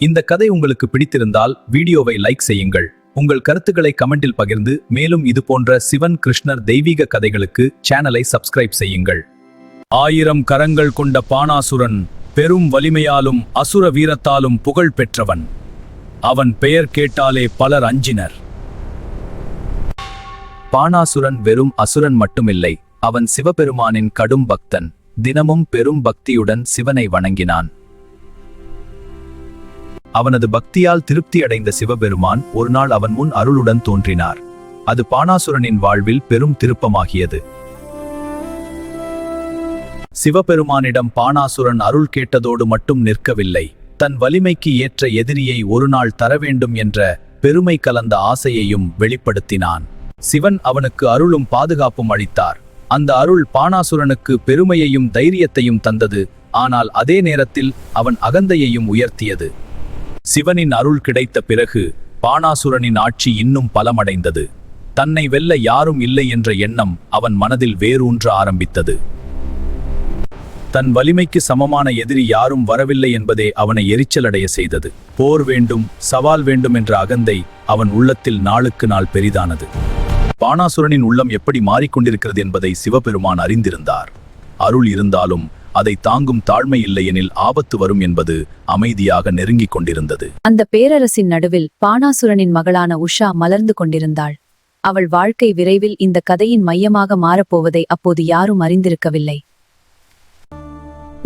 இந்த கதை உங்களுக்கு பிடித்திருந்தால் வீடியோவை லைக் செய்யுங்கள். உங்கள் கருத்துக்களை கமெண்டில் பகிர்ந்து மேலும் இது போன்ற சிவன் கிருஷ்ணர் தெய்வீக கதைகளுக்கு சேனலை சப்ஸ்கிரைப் செய்யுங்கள். 1000 கரங்கள் கொண்ட பானாசுரன் பெரும் வலிமையாலும் அசுர வீரத்தாலும் புகழ் பெற்றவன். அவன் பெயர் கேட்டாலே பலர் அஞ்சினர். பானாசுரன் வெறும் அசுரன் மட்டுமில்லை, அவன் சிவபெருமானின் கடும் பக்தன். தினமும் பெரும் பக்தியுடன் சிவனை வணங்கினான். அவனது பக்தியால் திருப்தி அடைந்த சிவபெருமான் ஒரு நாள் அவன் முன் அருளுடன் தோன்றினார். அது பானாசுரனின் வாழ்வில் பெரும் திருப்பமாகியது. சிவபெருமானிடம் பானாசுரன் அருள் கேட்டதோடு மட்டும் நிற்கவில்லை. தன் வலிமைக்கு ஏற்ற எதிரியை ஒரு நாள் தர வேண்டும் என்ற பெருமை கலந்த ஆசையையும் வெளிப்படுத்தினான். சிவன் அவனுக்கு அருளும் பாதுகாப்பும் அளித்தார். அந்த அருள் பானாசுரனுக்கு பெருமையையும் தைரியத்தையும் தந்தது. ஆனால் அதே நேரத்தில் அவன் அகந்தையையும் உயர்த்தியது. சிவனின் அருள் கிடைத்த பிறகு பானாசுரனின் ஆட்சி இன்னும் பலமடைந்தது. தன்னை வெல்ல யாரும் இல்லை என்ற எண்ணம் அவன் மனதில் வேரூன்ற ஆரம்பித்தது. தன் வலிமைக்கு சமமான எதிரி யாரும் வரவில்லை என்பதே அவனை எரிச்சலடைய செய்தது. போர் வேண்டும், சவால் வேண்டும் என்ற அகந்தை அவன் உள்ளத்தில் நாளுக்கு நாள் பெரிதானது. பானாசுரனின் உள்ளம் எப்படி மாறிக்கொண்டிருக்கிறது என்பதை சிவபெருமான் அறிந்திருந்தார். அருள் இருந்தாலும் அதை தாங்கும் தாழ்மை இல்லையெனில் ஆபத்து வரும் என்பது அமைதியாக நெருங்கிக் கொண்டிருந்தது. அந்த பேரரசின் நடுவில் பானாசுரனின் மகளான உஷா மலர்ந்து கொண்டிருந்தாள். அவள் வாழ்க்கை விரைவில் இந்த கதையின் மையமாக மாறப்போவதை அப்போது யாரும் அறிந்திருக்கவில்லை.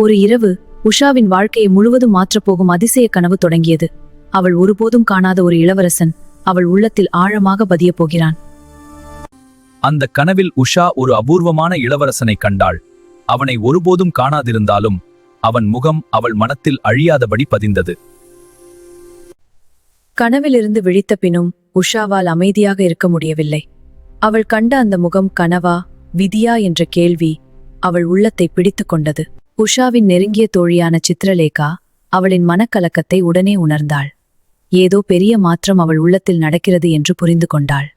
ஒரு இரவு உஷாவின் வாழ்க்கையை முழுவதும் மாற்றப்போகும் அதிசய கனவு தொடங்கியது. அவள் ஒருபோதும் காணாத ஒரு இளவரசன் அவள் உள்ளத்தில் ஆழமாக பதிய போகிறான். அந்த கனவில் உஷா ஒரு அபூர்வமான இளவரசனை கண்டாள். அவனை ஒருபோதும் காணாதிருந்தாலும் அவன் முகம் அவள் மனத்தில் அழியாதபடி பதிந்தது. கனவிலிருந்து விழித்த பின்னும் உஷாவால் அமைதியாக இருக்க முடியவில்லை. அவள் கண்ட அந்த முகம் கனவா, விதியா என்ற கேள்வி அவள் உள்ளத்தை பிடித்து கொண்டது. உஷாவின் நெருங்கிய தோழியான சித்ரலேகா அவளின் மனக்கலக்கத்தை உடனே உணர்ந்தாள். ஏதோ பெரிய மாற்றம் அவள் உள்ளத்தில் நடக்கிறது என்று புரிந்து கொண்டாள்.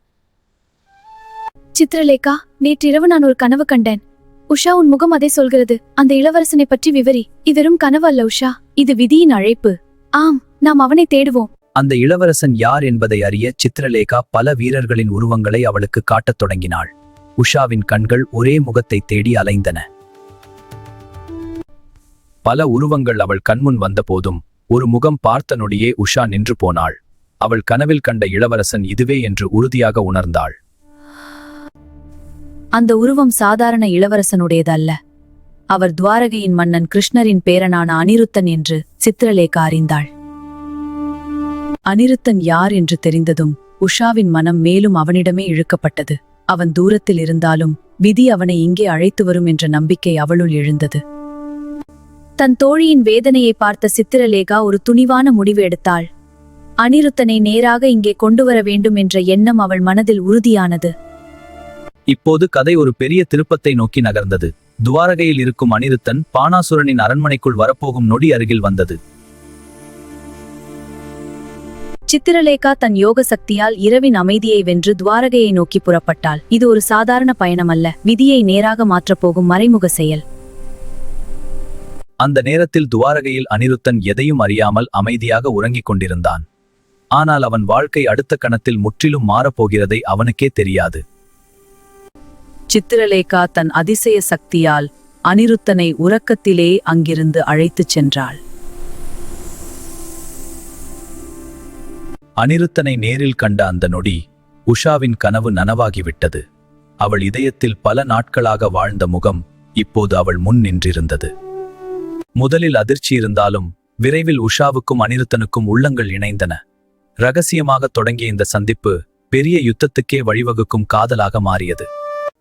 சித்ரலேகா, நேற்றிரவு நான் ஒரு கனவு கண்டேன். உஷா, உன் முகம் அதை சொல்கிறது. அந்த இளவரசனை பற்றி விவரி. இது வெறும் கனவு அல்ல உஷா, இது விதியின் அழைப்பு. ஆம், நாம் அவனை தேடுவோம். அந்த இளவரசன் யார் என்பதை அறிய சித்ரலேகா பல வீரர்களின் உருவங்களை அவளுக்கு காட்டத் தொடங்கினாள். உஷாவின் கண்கள் ஒரே முகத்தை தேடி அலைந்தன. பல உருவங்கள் அவள் கண்முன் வந்த போதும் ஒரு முகம் பார்த்த நொடியே உஷா நின்று போனாள். அவள் கனவில் கண்ட இளவரசன் இதுவே என்று உறுதியாக உணர்ந்தாள். அந்த உருவம் சாதாரண இளவரசனுடையதல்ல. அவர் துவாரகையின் மன்னன் கிருஷ்ணரின் பேரனான அனிருத்தன் என்று சித்ரலேகா அறிந்தாள். அனிருத்தன் யார் என்று தெரிந்ததும் உஷாவின் மனம் மேலும் அவனிடமே இழுக்கப்பட்டது. அவன் தூரத்தில் இருந்தாலும் விதி அவனை இங்கே அழைத்து வரும் என்ற நம்பிக்கை அவளுள் எழுந்தது. தன் தோழியின் வேதனையை பார்த்த சித்திரலேகா ஒரு துணிவான முடிவு எடுத்தாள். அனிருத்தனை நேராக இங்கே கொண்டுவர வேண்டும் என்ற எண்ணம் அவள் மனதில் உறுதியானது. இப்போது கதை ஒரு பெரிய திருப்பத்தை நோக்கி நகர்ந்தது. துவாரகையில் இருக்கும் அனிருத்தன் பானாசுரனின் அரண்மனைக்குள் வரப்போகும் நொடி அருகில் வந்தது. சித்திரலேகா தன் யோக சக்தியால் இரவின் அமைதியை வென்று துவாரகையை நோக்கி புறப்பட்டாள். இது ஒரு சாதாரண பயணம் அல்ல, விதியை நேராக மாற்றப்போகும் மறைமுக செயல். அந்த நேரத்தில் துவாரகையில் அனிருத்தன் எதையும் அறியாமல் அமைதியாக உறங்கிக் கொண்டிருந்தான். ஆனால் அவன் வாழ்க்கை அடுத்த கணத்தில் முற்றிலும் மாறப்போகிறதை அவனுக்கே தெரியாது. சித்திரலேகா தன் அதிசய சக்தியால் அனிருத்தனை உறக்கத்திலே அங்கிருந்து அழைத்துச் சென்றாள். அனிருத்தனை நேரில் கண்ட அந்த நொடி உஷாவின் கனவு நனவாகிவிட்டது. அவள் இதயத்தில் பல நாட்களாக வாழ்ந்த முகம் இப்போது அவள் முன் நின்றிருந்தது. முதலில் அதிர்ச்சி இருந்தாலும் விரைவில் உஷாவுக்கும் அனிருத்தனுக்கும் உள்ளங்கள் இணைந்தன. இரகசியமாக தொடங்கிய இந்த சந்திப்பு பெரிய யுத்தத்துக்கே வழிவகுக்கும் காதலாக மாறியது.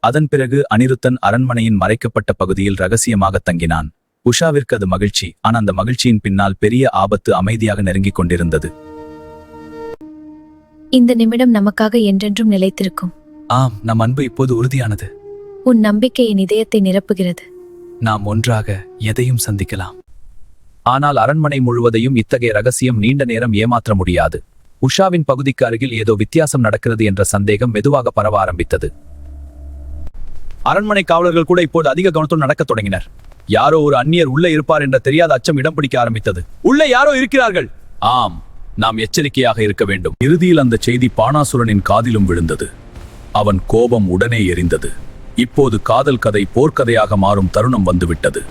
அதன் பிறகு அனிருத்தன் அரண்மனையின் மறைக்கப்பட்ட பகுதியில் ரகசியமாக தங்கினான். உஷாவிற்கு அது மகிழ்ச்சி, ஆனால் அந்த மகிழ்ச்சியின் பின்னால் பெரிய ஆபத்து அமைதியாக நெருங்கிக் கொண்டிருந்தது. இந்த நிமிடம் நமக்காக என்றென்றும் நிலைத்திருக்கும். ஆம், நம் அன்பு இப்போது உறுதியானது. உன் நம்பிக்கை என் இதயத்தை நிரப்புகிறது. நாம் ஒன்றாக எதையும் சந்திக்கலாம். ஆனால் அரண்மனை முழுவதையும் இத்தகைய ரகசியம் நீண்ட நேரம் ஏமாற்ற முடியாது. உஷாவின் பகுதிக்கு அருகில் ஏதோ வித்தியாசம் நடக்கிறது என்ற சந்தேகம் மெதுவாக பரவ ஆரம்பித்தது. அரண்மனை காவலர்கள் கூட இப்போது அதிக கவனத்துடன் நடக்கத் தொடங்கினர். யாரோ ஒரு அந்நியர் உள்ளே இருப்பார் என்ற தெரியாத அச்சம் இடம் பிடிக்க ஆரம்பித்தது. உள்ளே யாரோ இருக்கிறார்கள், ஆம், நாம் எச்சரிக்கையாக இருக்க வேண்டும். இறுதியில் அந்த செய்தி பாணாசுரனின் காதிலும் விழுந்தது. அவன் கோபம் உடனே எரிந்தது. இப்போது காதல் கதை போர்க்கதையாக மாறும் தருணம் வந்துவிட்டது.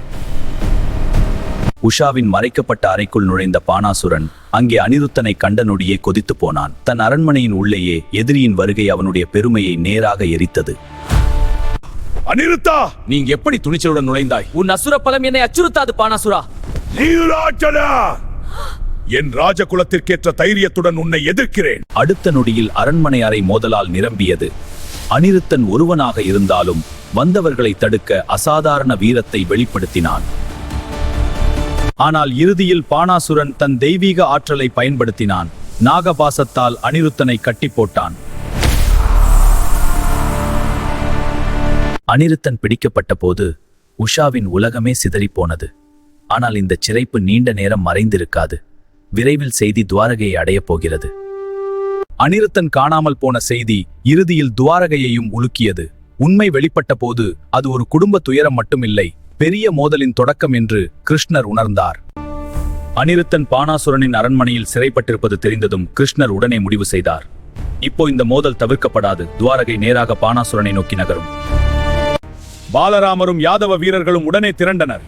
உஷாவின் மறைக்கப்பட்ட அறைக்குள் நுழைந்த பாணாசுரன் அங்கே அனிருத்தனை கண்ட நொடியே கொதித்து போனான். தன் அரண்மனையின் உள்ளேயே எதிரியின் வருகை அவனுடைய பெருமையை நேராக எரித்தது. அனிருத்தா, நீங்க எப்படி துணிச்சலுடன் நுழைந்தாய்? உன் அசுர பலம் என்னை அச்சுறுத்தாது பாணாசுரா. நீராஜனா, என் ராஜகுலத்திற்கேற்ற தைரியத்துடன் உன்னை எதிர்க்கிறேன். அடுத்த நொடியில் அரண்மனை அறை மோதலால் நிரம்பியது. அனிருத்தன் ஒருவனாக இருந்தாலும் வந்தவர்களை தடுக்க அசாதாரண வீரத்தை வெளிப்படுத்தினான். ஆனால் இறுதியில் பாணாசுரன் தன் தெய்வீக ஆற்றலை பயன்படுத்தினான். நாகபாசத்தால் அனிருத்தனை கட்டி போட்டான். அனிருத்தன் பிடிக்கப்பட்ட போது உஷாவின் உலகமே சிதறிப்போனது. ஆனால் இந்த சிறைப்பு நீண்ட நேரம் மறைந்திருக்காது. விரைவில் செய்தி துவாரகையை அடையப் போகிறது. அனிருத்தன் காணாமல் போன செய்தி இறுதியில் துவாரகையையும் உலுக்கியது. உண்மை வெளிப்பட்ட போது அது ஒரு குடும்ப துயரம் மட்டுமில்லை, பெரிய மோதலின் தொடக்கம் என்று கிருஷ்ணர் உணர்ந்தார். அனிருத்தன் பாணாசுரனின் அரண்மனையில் சிறைப்பட்டிருப்பது தெரிந்ததும் கிருஷ்ணர் உடனே முடிவு செய்தார். இப்போ இந்த மோதல் தவிர்க்கப்படாது. துவாரகை நேராக பாணாசுரனை நோக்கி நகரும். பாலராமரும் யாதவ வீரர்களும் உடனே திரண்டனர்.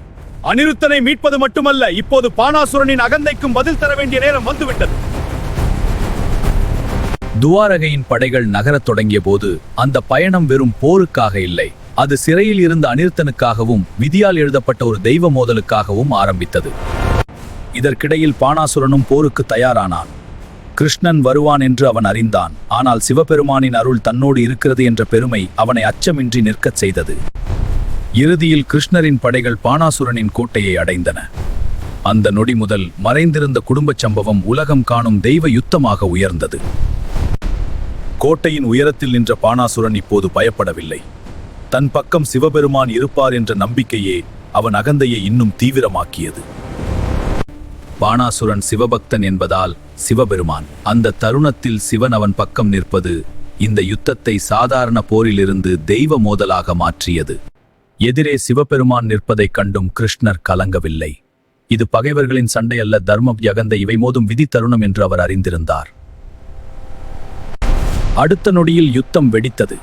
அனிருத்தனை மீட்பது மட்டுமல்ல, இப்போது பாணாசுரனின் அகந்தைக்கும் பதில் தர வேண்டிய நேரம் வந்துவிட்டது. துவாரகையின் படைகள் நகரத் தொடங்கிய போது அந்த பயணம் வெறும் போருக்காக இல்லை, அது சிறையில் இருந்த அனிருத்தனுக்காகவும் விதியால் எழுதப்பட்ட ஒரு தெய்வ மோதலுக்காகவும் ஆரம்பித்தது. இதற்கிடையில் பாணாசுரனும் போருக்கு தயாரானான். கிருஷ்ணன் வருவான் என்று அவன் அறிந்தான். ஆனால் சிவபெருமானின் அருள் தன்னோடு இருக்கிறது என்ற பெருமை அவனை அச்சமின்றி நிற்கச் செய்தது. இறுதியில் கிருஷ்ணரின் படைகள் பாணாசுரனின் கோட்டையை அடைந்தன. அந்த நொடி முதல் மறைந்திருந்த குடும்பச் சம்பவம் உலகம் காணும் தெய்வ யுத்தமாக உயர்ந்தது. கோட்டையின் உயரத்தில் நின்ற பாணாசுரன் இப்போது பயப்படவில்லை. தன் பக்கம் சிவபெருமான் இருப்பார் என்ற நம்பிக்கையே அவன் அகந்தையை இன்னும் தீவிரமாக்கியது. பாணாசுரன் சிவபக்தன் என்பதால் சிவபெருமான். அந்த தருணத்தில் சிவன் அவன் பக்கம் நிற்பது இந்த யுத்தத்தை சாதாரண போரிலிருந்து தெய்வ மோதலாக மாற்றியது. எதிரே சிவபெருமான் நிற்பதைக் கண்டும் கிருஷ்ணர் கலங்கவில்லை. இது பகைவர்களின் சண்டை அல்ல, தர்மம் அகந்தை இவை மோதும் விதி தருணம் என்று அவர் அறிந்திருந்தார். அடுத்த நொடியில் யுத்தம் வெடித்தது.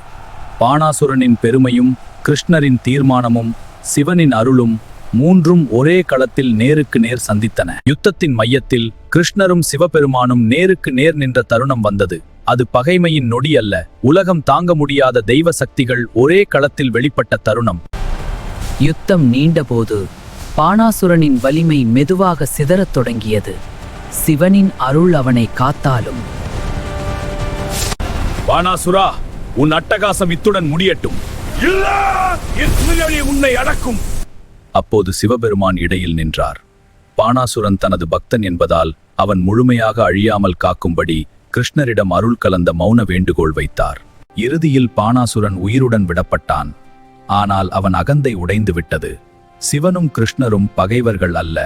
பாணாசுரனின் பெருமையும் கிருஷ்ணரின் தீர்மானமும் சிவனின் அருளும் மூன்றும் ஒரே களத்தில் நேருக்கு நேர் சந்தித்தன. யுத்தத்தின் மையத்தில் கிருஷ்ணரும் சிவபெருமானும் நேருக்கு நேர் நின்ற தருணம் வந்தது. அது பகைமையின் நொடி அல்ல, உலகம் தாங்க முடியாத தெய்வ சக்திகள் ஒரே களத்தில் வெளிப்பட்ட தருணம். யுத்தம் நீண்டபோது பாணாசுரனின் வலிமை மெதுவாக சிதறத் தொடங்கியது. சிவனின் அருள் அவனை காத்தாலும். பாணாசுரா, உன் அட்டகாசம் இத்துடன் முடியட்டும். உன்னை அடக்கும். அப்போது சிவபெருமான் இடையில் நின்றார். பாணாசுரன் தனது பக்தன் என்பதால் அவன் முழுமையாக அழியாமல் காக்கும்படி கிருஷ்ணரிடம் அருள் கலந்த மௌன வேண்டுகோள் வைத்தார். இறுதியில் பாணாசுரன் உயிருடன் விடப்பட்டான். ஆனால் அவன் அகந்தை உடைந்து விட்டது. சிவனும் கிருஷ்ணரும் பகைவர்கள் அல்ல,